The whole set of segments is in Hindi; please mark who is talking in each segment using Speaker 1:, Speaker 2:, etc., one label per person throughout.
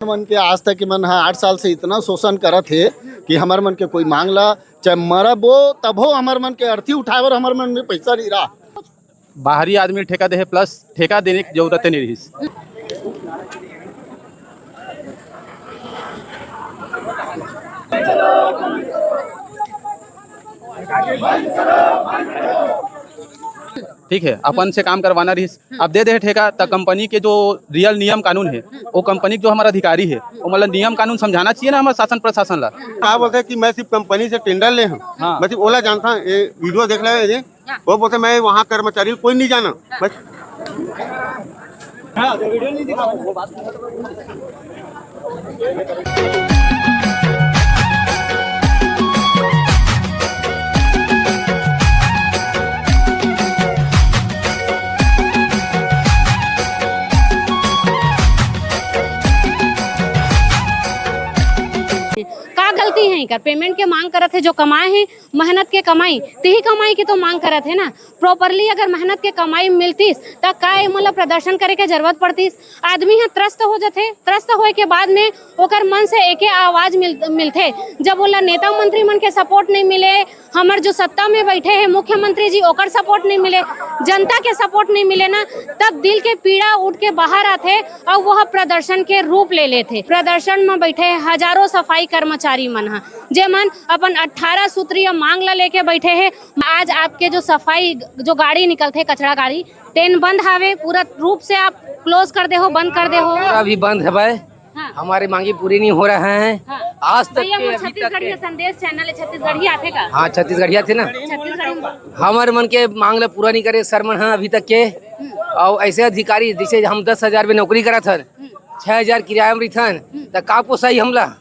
Speaker 1: मन के आज तक मन 8 साल से इतना शोषण करत है कि हमार मन के कोई मांगला चाहे मरबो तबो हमार मन के अर्थी उठावर हमार मन में पैसा नहीं रहा।
Speaker 2: बाहरी आदमी ठेका दे प्लस ठेका देने की जरूरत नहीं रही। ठीक है, अपन से काम करवाना रही। अब दे ठेका तो कंपनी के जो रियल नियम कानून है वो कंपनी जो हमारा अधिकारी है वो मतलब नियम कानून समझाना चाहिए ना हमारे शासन प्रशासन ला।
Speaker 3: क्या बोलते हैं कि मैं सिर्फ कंपनी से टेंडर ले हूँ।
Speaker 2: हाँ।
Speaker 3: मैं सिर्फ ओला जानता हूँ, ये वीडियो देख ले वो बोलते मैं वहाँ कर्मचारी कोई नहीं जाना। बस
Speaker 4: का गलती है कर पेमेंट के मांग करत है, जो कमाए हैं मेहनत के कमाई तेही कमाई की तो मांग करत है ना। प्रॉपरली अगर मेहनत के कमाई मिलतीस तो का मतलब प्रदर्शन करे के जरूरत पड़तीस। आदमी है त्रस्त हो जाते, त्रस्त होए के बाद में ओकर मन से एके आवाज मिलते। जब बोला नेता मंत्री मन के सपोर्ट नहीं मिले, हमार जो सत्ता में बैठे हैं मुख्यमंत्री जी ओकर सपोर्ट नहीं मिले, जनता के सपोर्ट नहीं मिले ना, तब दिल के पीड़ा उठ के बाहर आते और वह प्रदर्शन के रूप ले लेते। प्रदर्शन में बैठे हजारों सफाई कर्मचारी मन है जे मन अपन 18 सूत्रीय मांग ला लेके बैठे हैं। आज आपके जो सफाई जो गाड़ी निकलते कचरा गाड़ी तेन बंद हावे, पूरा रूप से आप क्लोज कर दे हो, बंद कर दे हो।
Speaker 5: अभी बंद है भाई।
Speaker 4: हाँ।
Speaker 5: हमारी मांगी पूरी नहीं हो रहा है।
Speaker 4: हाँ।
Speaker 5: आज तक
Speaker 4: भैया
Speaker 5: के
Speaker 4: वो
Speaker 5: अभी तक
Speaker 4: छत्तीसगढ़ी संदेश चैनल है, छत्तीसगढ़ी आते का।
Speaker 5: हाँ छत्तीसगढ़िया थे ना,
Speaker 4: छत्तीसगढ़ी
Speaker 5: हमारे मन के मांग ला पूरा नहीं करे सर मन। हाँ अभी तक के और ऐसे अधिकारी जैसे हम 10,000 में नौकरी करा था, 6,000 किराया में रहन तो का पोसाई हमला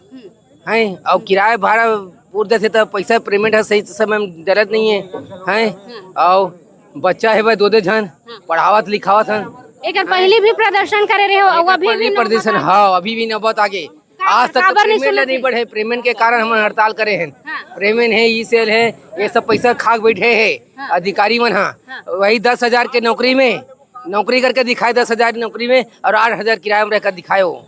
Speaker 5: है। और किराया भाड़ा पूर देते तो पैसा पेमेंट है सही समय में जरूरत नहीं है। और बच्चा है भाई 2 जन पढ़ावत लिखावत है।
Speaker 4: एक पहले भी प्रदर्शन करे रहे हो और अभी भी
Speaker 5: प्रदर्शन। हाँ अभी भी नौबत आगे। आज तक तो पेमेंट नहीं बढ़े, पेमेंट के कारण हम हड़ताल करे हैं। पेमेंट है, ई सेल है, ये सब पैसा खाक बैठे है अधिकारी मन। हाँ वही 10,000 के नौकरी में नौकरी करके दिखाए, 10,000 नौकरी में और 8,000 किराया में रहकर दिखाए। हो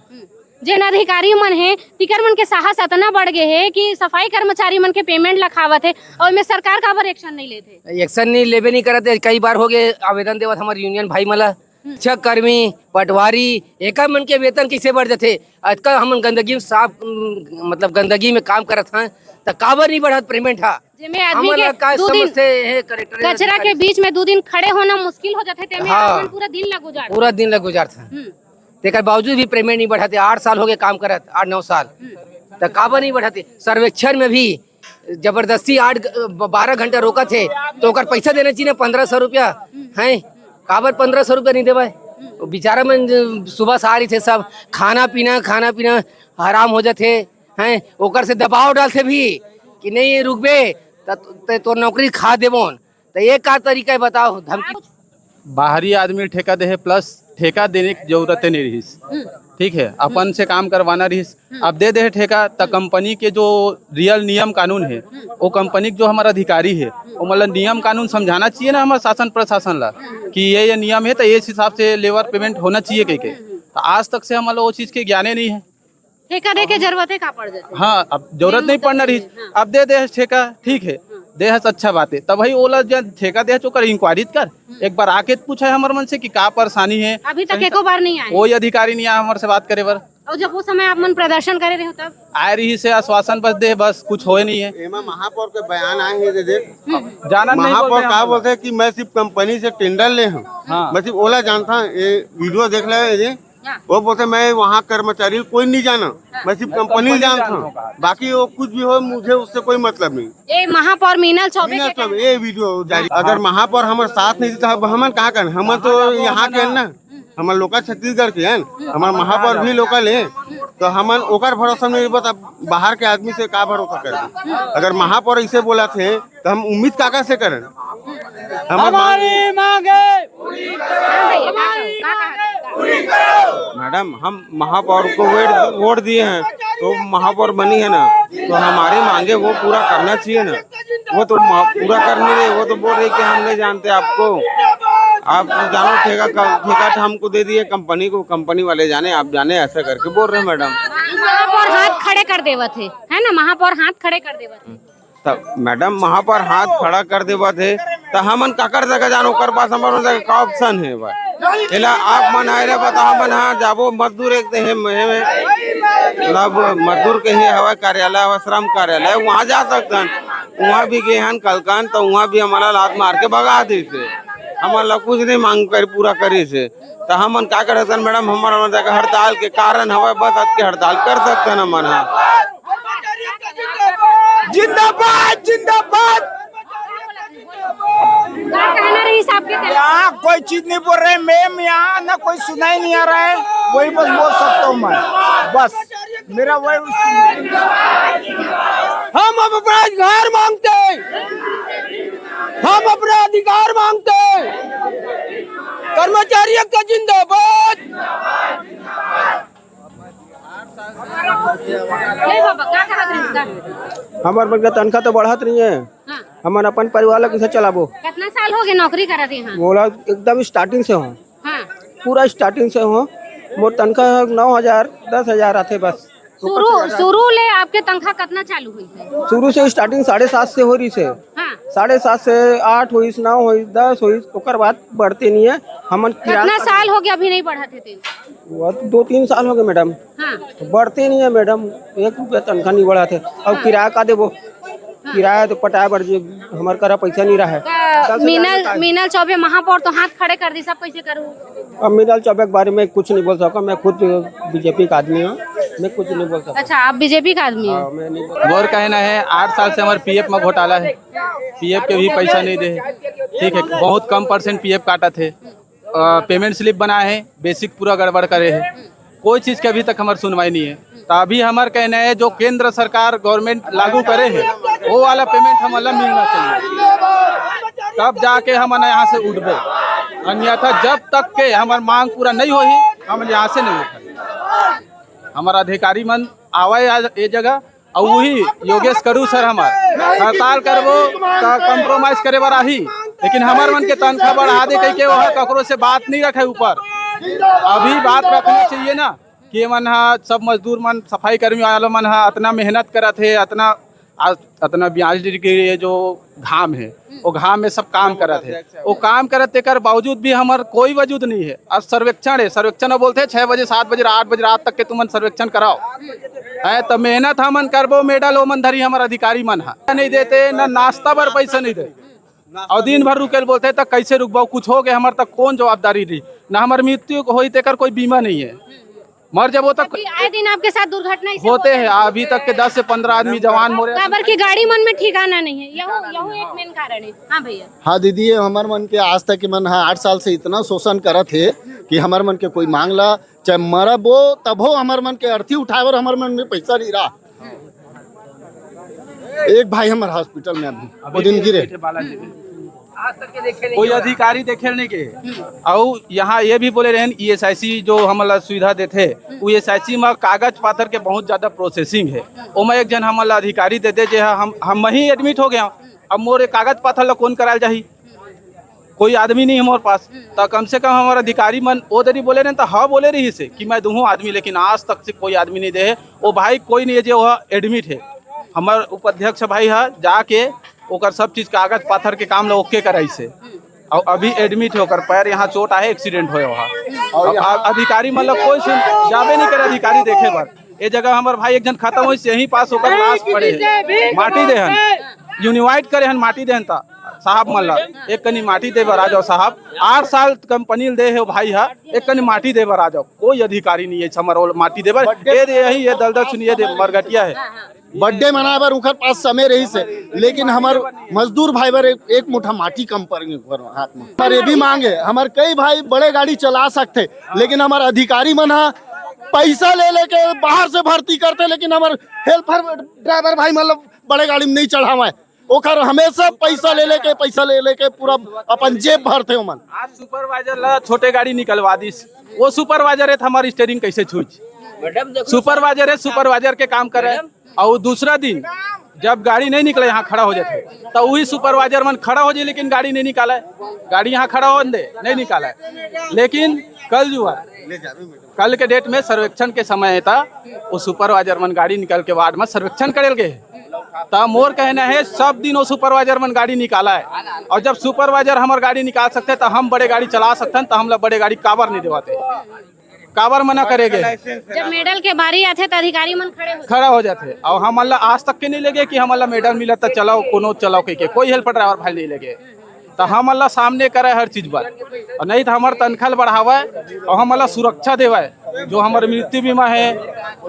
Speaker 4: जिन अधिकारी मन है तिकर मन के साहस इतना बढ़ गए है कि सफाई कर्मचारी मन के पेमेंट लखावत है और में सरकार का पर एक्शन नहीं लेते।
Speaker 5: एक्शन नहीं लेबे नहीं करते। कई बार हो गए आवेदन देवत हमारे यूनियन भाई मला, शिक्षक कर्मी पटवारी एक मन के वेतन कैसे बढ़ जाते। आजकल हम गंदगी में साफ मतलब गंदगी में काम करत हैं तो काबर नहीं बढ़त पेमेंट। हाँ
Speaker 4: कचरा के बीच में 2 दिन खड़े होना मुश्किल हो जाते।
Speaker 5: हाँ।
Speaker 4: पूरा
Speaker 5: दिन लग गुजारता। तेकर बावजूद भी पेमेंट नहीं बढ़ाते। 8 साल हो गए काम करत, 8-9 साल तो काबर नहीं बढ़ाते। सर्वेक्षण में भी जबरदस्ती 12 घंटा रोका थे तो ओकर पैसा देना चाहिए 1,500 रुपया है। काबर 1,500 रुपया नहीं देवे। बेचारा में सुबह से आ रही थे सब खाना पीना हराम हो जाते हैं। ओकर से दबाव डालते भी कि नहीं रुकबे तो नौकरी खा देबोन। तो ये का तरीका है बताओ। धमकी
Speaker 2: बाहरी आदमी ठेका दे प्लस ठेका देने की जरूरत नहीं रही। ठीक है, अपन से काम करवाना रही। अब दे ठेका तो कंपनी के जो रियल नियम कानून है वो कंपनी जो हमारा अधिकारी है वो मतलब नियम कानून समझाना चाहिए ना हमारे शासन प्रशासन ला कि ये नियम है तो इस हिसाब से लेबर पेमेंट होना चाहिए कह के। तो आज तक से हमारा वो चीज के ज्ञाने नहीं है।
Speaker 4: ठेका दे के जरूरत है का पड़ जाती।
Speaker 2: हाँ अब जरूरत नहीं पड़ना रही। अब दे ठेका ठीक है, देह अच्छा बात है। तब भाई ओला जब ठेका दे चुकर इंक्वायरी कर, एक बार आके पूछा है हमारे मन से कि का परेशानी है।
Speaker 4: अभी तक एको बार नहीं आए,
Speaker 2: कोई अधिकारी नहीं आया हमारे से बात करे बर।
Speaker 4: और जब वो समय आप मन प्रदर्शन करे रहे हो तब
Speaker 2: आए रही से आश्वासन बस दे, बस कुछ होए नहीं है।
Speaker 3: महापौर के बयान आए हैं दे
Speaker 2: जाना नहीं
Speaker 3: महापौर क्या बोलते हैं कि मैं सिर्फ कंपनी से टेंडर ले हूँ।
Speaker 2: हाँ।
Speaker 3: मैं सिर्फ ओला जानता हूँ, ये वीडियो देख ले वो बोलते मैं वहाँ कर्मचारी कोई नहीं जाना। मैं सिर्फ कंपनी जानता हूँ, बाकी वो कुछ भी हो मुझे उससे कोई मतलब नहीं।
Speaker 4: ये महापौर मीनल चौबे
Speaker 3: ये वीडियो जारी अगर महापौर हमारे साथ नहीं देता हम कहाँ कर। हम तो यहाँ के ना, हमारे लोकल छत्तीसगढ़ के हैं, हमारे महापौर भी लोकल है तो हम ओकर भरोसा नहीं बता। बाहर के आदमी से का भरोसा करें। अगर महापौर ऐसे बोला थे तो हम उम्मीद काका से करें। हमारी मांगे मैडम, हम महापौर को वोट दिए हैं तो महापौर बनी है ना, तो हमारी मांगे वो पूरा करना चाहिए ना। वो तो पूरा कर नहीं रहे, वो तो बोल रहे कि हम नहीं जानते आपको। आप जानो ठेका हमको दे दिए कंपनी को, कंपनी वाले जाने, आप जाने, ऐसा करके बोल रहे हैं मैडम।
Speaker 4: महापौर हाथ खड़े कर देवा थे, है ना, महापौर हाथ खड़े कर देवा थे।
Speaker 3: तब मैडम वहाँ पर हाथ खड़ा कर देवा थे तो हमन का कर जगह जानो कर पास हमारे का ऑप्शन है बा इला आप मन आए बता हमन हाँ जाबो मजदूर एक है मतलब मजदूर के ही हवा कार्यालय हवा श्रम कार्यालय वहाँ जा सकते हैं, वहाँ भी गए हैं कलकान तो वहाँ भी हमारा लात मार के भगा दी से, हमारा कुछ नहीं मांग कर पूरा करी से। तो हमन क्या कर सकते मैडम, हमारा हड़ताल के कारण हवा बस के हड़ताल कर सकते हैं मन।
Speaker 6: जिंदाबाद जिंदाबाद।
Speaker 4: क्या कहना रही साहब के कहना?
Speaker 6: यहाँ कोई चीज नहीं बोल रहे मैम, यहाँ ना कोई सुनाई नहीं आ रहा है, वही बस बोल सकता हूँ मैं, बस मेरा वही। हम अपना अधिकार मांगते, हम अपना अधिकार मांगते, कर्मचारियों का जिंदाबाद।
Speaker 4: ले बाबा, क्या कहा था?
Speaker 6: हमारे बच्चा तनख्वाह तो बढ़त नहीं है,
Speaker 4: हाँ।
Speaker 6: हमारे अपन परिवार कैसे चलाबो।
Speaker 4: कितना साल हो गए नौकरी करत यहाँ?
Speaker 6: बोला एकदम स्टार्टिंग से हो,
Speaker 4: हाँ।
Speaker 6: पूरा स्टार्टिंग से हो, मोर तनख्वाह 9,000 10,000 आते बस।
Speaker 4: शुरू ले आपके तनख्वाह कितना चालू हुई है?
Speaker 6: शुरू से स्टार्टिंग 7.5 से हो रही से,
Speaker 4: हाँ।
Speaker 6: 7.5 से 8 हुई, 9 हुई, 10 हुई, ओकर बाद बढ़ते नहीं है। हमन
Speaker 4: कितना साल हो गया अभी नहीं बढ़ाते थे?
Speaker 6: वो 2-3 साल हो गए मैडम,
Speaker 4: हाँ।
Speaker 6: तो बढ़ते नहीं है मैडम, 1 रुपया तनख्वाह नहीं बढ़ा थे। अब किराया का देबो, किराया तो पटाया बढ़ जी, हमारे करा पैसा नहीं रहा है।
Speaker 4: मीनल चौबे महापौर तो हाथ खड़े कर दी, सब कैसे करूँ?
Speaker 6: अब मीनल चौबे के बारे में कुछ नहीं बोल सकता, मैं खुद बीजेपी का आदमी हूँ, मैं कुछ नहीं बोल सकता।
Speaker 4: अच्छा, आप बीजेपी का आदमी हो?
Speaker 6: मैं नहीं
Speaker 2: मोर कहना है 8 साल से हमारे पीएफ में घोटाला है, पीएफ के भी पैसा नहीं दे, ठीक है, बहुत कम % पीएफ काटा थे, पेमेंट स्लिप बनाए हैं, बेसिक पूरा गड़बड़ करे है, कोई चीज़ की अभी तक हमारी सुनवाई नहीं है। तो अभी हमारा कहना है जो केंद्र सरकार गवर्नमेंट लागू करे है वो वाला पेमेंट हमें मिलना चाहिए, तब जाके हम यहाँ से उठबे, अन्यथा जब तक के हमारी मांग पूरा नहीं होगी हम यहाँ से नहीं उठे। हमारा अधिकारी मन आवे ये जगह और वही योगेश करू सर हमार हड़ताल करबो तो कम्प्रोमाइज करे बार आही, लेकिन हमार मन के तनख्वाह बढ़ा दे कह के वह ककरो से बात नहीं रखे ऊपर। अभी बात रखना चाहिए ना कि मन सब मजदूर मन सफाई कर्मी वालों मन इतना मेहनत करत है, इतना 42 डिग्री जो घाम है वो घाम में सब काम करत है, वो काम करत कर बावजूद भी हमार कोई वजूद नहीं है। अब सर्वेक्षण है, सर्वेक्षण बोलते हैं 6 बजे 7 बजे 8 बजे रात तक के तुमन सर्वेक्षण कराओ है, तो मेहनत हमन करबो, मेडल ओ मन धरी हमारे अधिकारी मन नहीं देते, न नाश्ता पर पैसा नहीं दे और दिन भर रुके बोलते तो कैसे रुकबाओ, कुछ हो गए हमारे तक कौन जवाबदारी रही, न हमारे मृत्यु हो तेकर कोई बीमा नहीं है, मर जब वो तक
Speaker 4: आए दिन आपके साथ दुर्घटना
Speaker 2: होते हैं। अभी तक के 10 से 15 आदमी जवान मोरे,
Speaker 4: काबर की गाड़ी मन में ठिकाना नहीं है, यही एक मेन कारण है। हाँ भैया।
Speaker 1: हाँ दीदी, ये हमारे मन के आज तक के मन 8 साल से इतना शोषण करत है कि हमारे मन के कोई मांगला चाहे मरबो तब हो हमारे मन के अर्थी उठावर हमारे मन में पैसा नहीं रहा। एक भाई हमारे हॉस्पिटल में अभी वो दिन गिरे,
Speaker 2: कोई अधिकारी देखे नहीं के, और यहाँ ये भी बोले रहे ESIC जो हमारा सुविधा देते वो ESIC में कागज पाथर के बहुत ज्यादा प्रोसेसिंग है, वो में एक जन हमारा अधिकारी देते जो हम ही एडमिट हो गया, अब मोरे कागज पाथर ला कौन कराल जाही, कोई आदमी नहीं हमारे पास, तो कम से कम हमारा अधिकारी मन वो दरी बोले रहे तो हाँ बोले रही से कि मैं दूँ आदमी, लेकिन आज तक से कोई आदमी नहीं दे, वो भाई कोई नहीं है जो वह एडमिट है, हमारे उपाध्यक्ष भाई है जाके ओकर सब चीज कागज पाथर के काम ओके कराई से, और अभी एडमिट होकर पैर यहाँ चोट आए, एक्सीडेंट हुए वहाँ, अधिकारी मतलब कोई जाबे नहीं करे अधिकारी देखे बार, ये जगह हमारे भाई एक जन खत्म हुई यहीं पास होकर लाश पड़े है, माटी देहन यूनिवाइट करे हन, माटी देहन था साहब मतलब एक कनी माटी दे बर आ जाओ साहब, 8 साल कंपनी दे है भाई है, एक कनी माटी दे बर आ जाओ, कोई अधिकारी नहीं है हमारा माटी दे बर, यही ये दलदल सुनिए मरगटिया है,
Speaker 1: बर्थडे मनाए बर उनकर पास समय रही से, लेकिन हमार मजदूर भाई बर एक मुठा माटी कम पर हाथ में। पर ये भी मांगे हमारे कई भाई बड़े गाड़ी चला सकते, लेकिन हमारे अधिकारी मन पैसा ले लेके बाहर से भर्ती करते, लेकिन हमारे हेल्पर ड्राइवर भाई मतलब बड़े गाड़ी में नहीं चढ़ावा, ओकर हमेशा पैसा ले लेके पूरा अपन जेब भरते हो मन।
Speaker 2: आज सुपरवाइजर ला छोटे गाड़ी निकलवा दिस, वो सुपरवाइजर है हमारी स्टीयरिंग कैसे छूच, सुपरवाइजर है, सुपरवाइजर के काम करे, और दूसरा दिन जब गाड़ी नहीं निकले यहाँ खड़ा हो जाते तो वही सुपरवाइजर मन खड़ा हो जाए, लेकिन गाड़ी नहीं निकाला है, गाड़ी यहाँ खड़ा हो दे नहीं निकाला है। लेकिन कल जो है, कल के डेट में सर्वेक्षण के समय था, वो सुपरवाइजर मन गाड़ी निकाल के वार्ड में सर्वेक्षण करे गए। तो मोर कहना है सब दिन वो सुपरवाइजर मन गाड़ी निकाला है, और जब सुपरवाइजर हमारे गाड़ी निकाल सकते तो हम बड़े गाड़ी चला सकते हैं, तो हम लोग बड़े गाड़ी काबर नहीं दिवाते, काबर मना करेंगे।
Speaker 4: जब मेडल के बारी आते तो अधिकारी मन
Speaker 2: खड़ा हो जाते, और हम अल्लाह आज तक के नहीं लगे कि हम अल्लाह मेडल मिला तो चलाओ कोनो चलाओ के कोई हेल्प ड्राइवर भाई नहीं लगे, तो हम अल्लाह सामने करे हर चीज पर, और नहीं तो हमारे तनख्वाह बढ़ावा है और हम अल्लाह सुरक्षा देवा है, जो हमारे मृत्यु बीमा है,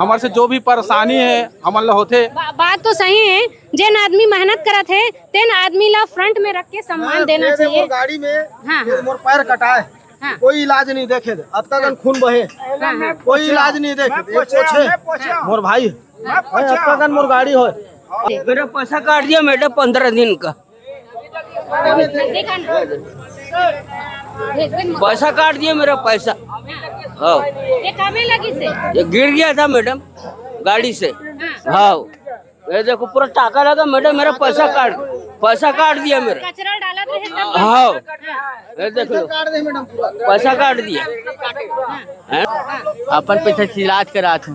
Speaker 2: हमारे से जो भी परेशानी है हम अल्लाह होते।
Speaker 4: बात तो सही है, जिन आदमी मेहनत करत है तेन आदमी ला फ्रंट में रख के सम्मान देना चाहिए।
Speaker 1: गाड़ी में
Speaker 4: हाँ,
Speaker 1: मोर पैर कटाए,
Speaker 4: हाँ।
Speaker 1: कोई इलाज नहीं देखे, अब तक खून बहे, कोई इलाज नहीं देखे, मोर भाई अब तक मोर गाड़ी हो।
Speaker 6: मेरा पैसा काट दिया मैडम 15 दिन का, पैसा काट दिया मेरा पैसा। हाँ,
Speaker 4: ये कामे लगी से
Speaker 6: ये गिर गया था मैडम गाड़ी से। हाँ, ये देखो पूरा टाका लगा मैडम, मेरा पैसा काट दिया मेरा।
Speaker 4: कचरा डाला रहे सब।
Speaker 6: हाँ, ये देख लो पैसा काट दिया।
Speaker 7: अपन पैसा से इलाज करा थे,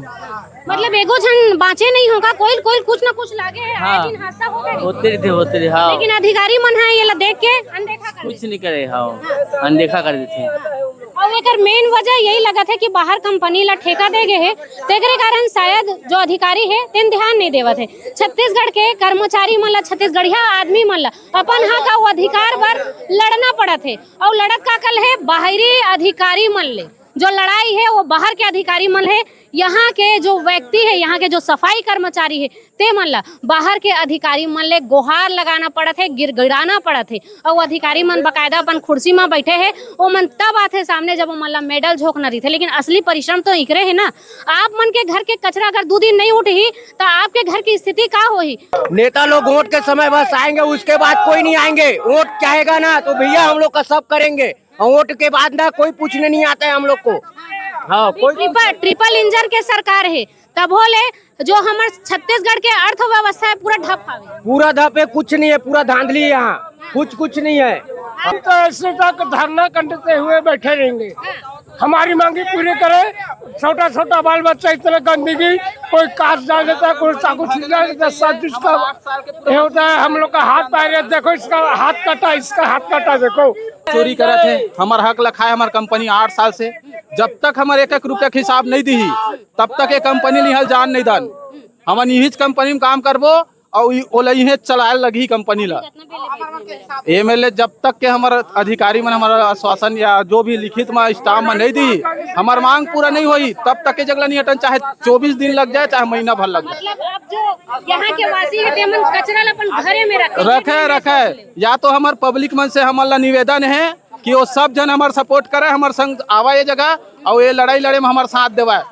Speaker 4: मतलब एगो जन बाँचे नहीं होगा, कोई कोई कुछ ना कुछ लागे है।
Speaker 7: हाँ।
Speaker 4: आज इन हादसा हो गए,
Speaker 7: होते थे। हाँ,
Speaker 4: लेकिन अधिकारी मन है ये ला देख के अनदेखा कर
Speaker 7: कुछ नहीं करे, हाँ अनदेखा कर देते।
Speaker 4: और एकर मेन वजह यही लगा था कि बाहर कंपनी ला ठेका दे गए है, तेरे कारण शायद जो अधिकारी है तेन ध्यान नहीं देवत है। छत्तीसगढ़ के कर्मचारी मन ला, छत्तीसगढ़िया आदमी मन ला अपन हाँ का वो अधिकार पर लड़ना पड़त है, और लड़त का कल है बाहरी अधिकारी मन ले। जो लड़ाई है वो बाहर के अधिकारी मन है, यहाँ के जो व्यक्ति है, यहाँ के जो सफाई कर्मचारी है ते मन ला बाहर के अधिकारी मन ले गुहार लगाना पड़त है, गिड़गिड़ाना पड़त है। और वो अधिकारी मन बकायदा अपन कुर्सी में बैठे है, वो मन तब आते सामने जब वो मन ला मेडल झोंकना रही थे, लेकिन असली परिश्रम तो इकरे है ना। आप मन के घर के कचरा अगर 2 दिन नहीं उठी तो आपके घर की स्थिति का होगी।
Speaker 6: नेता लोग वोट के समय बस आएंगे, उसके बाद कोई नहीं आएंगे। वोट चाहेगा ना तो भैया हम लोग का सब करेंगे, और वोट के बाद ना कोई पूछने नहीं आता है हम लोग को। हाँ, कोई
Speaker 4: ट्रिपल इंजन के सरकार है, तब बोले जो हमारे छत्तीसगढ़ के अर्थव्यवस्था है पूरा ठप हावे,
Speaker 6: पूरा धपे कुछ नहीं है, पूरा धांधली है यहाँ, कुछ नहीं है। हम तो ऐसे तक धरना करते हुए बैठे रहेंगे, हमारी मांगी पूरी करे। छोटा छोटा बाल बच्चा इतना गंदगी, कोई कांच डाल देता है, कोई चाकू छीन डाल देता है, सब जिसका ये होता है। हम लोग का हाथ पैर देखो, इसका हाथ कटा, इसका हाथ कटा, देखो
Speaker 2: चोरी करा थे, हमारा हक लखा है हमारी कंपनी 8 साल से। जब तक हमारे 1-1 रुपया के हिसाब नहीं दी तब तक ये कंपनी लिहल जान नहीं दान। हम यही कंपनी में काम करबो और यही चलाए लगी कंपनी ला। MLA जब तक के हमारे अधिकारी में हमारा आश्वासन या जो भी लिखित में स्टाम्प में नहीं दी, हमार मांग पूरा नहीं हुई, तब तक के जगह नहीं हटन, चाहे 24 दिन लग जाए चाहे महीना भर लग जाए।
Speaker 4: मतलब अब जो यहाँ के वासी है तेमन कचरा ला अपन घरे में
Speaker 2: रखे। या तो हमारे पब्लिक मन से हमारा निवेदन है कि वो सब जन हमारे सपोर्ट करे, हमारे संग आवा ये जगह, और ये लड़ाई लड़े में हमारे साथ देवा।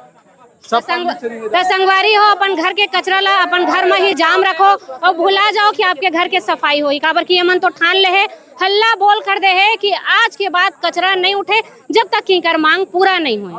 Speaker 4: संगवारी हो, अपन घर के कचरा ला अपन घर में ही जाम रखो, और भुला जाओ कि आपके घर के सफाई होई। काबर की मन तो ठान ले है, हल्ला बोल कर दे है कि आज के बाद कचरा नहीं उठे जब तक की कर मांग पूरा नहीं हुए।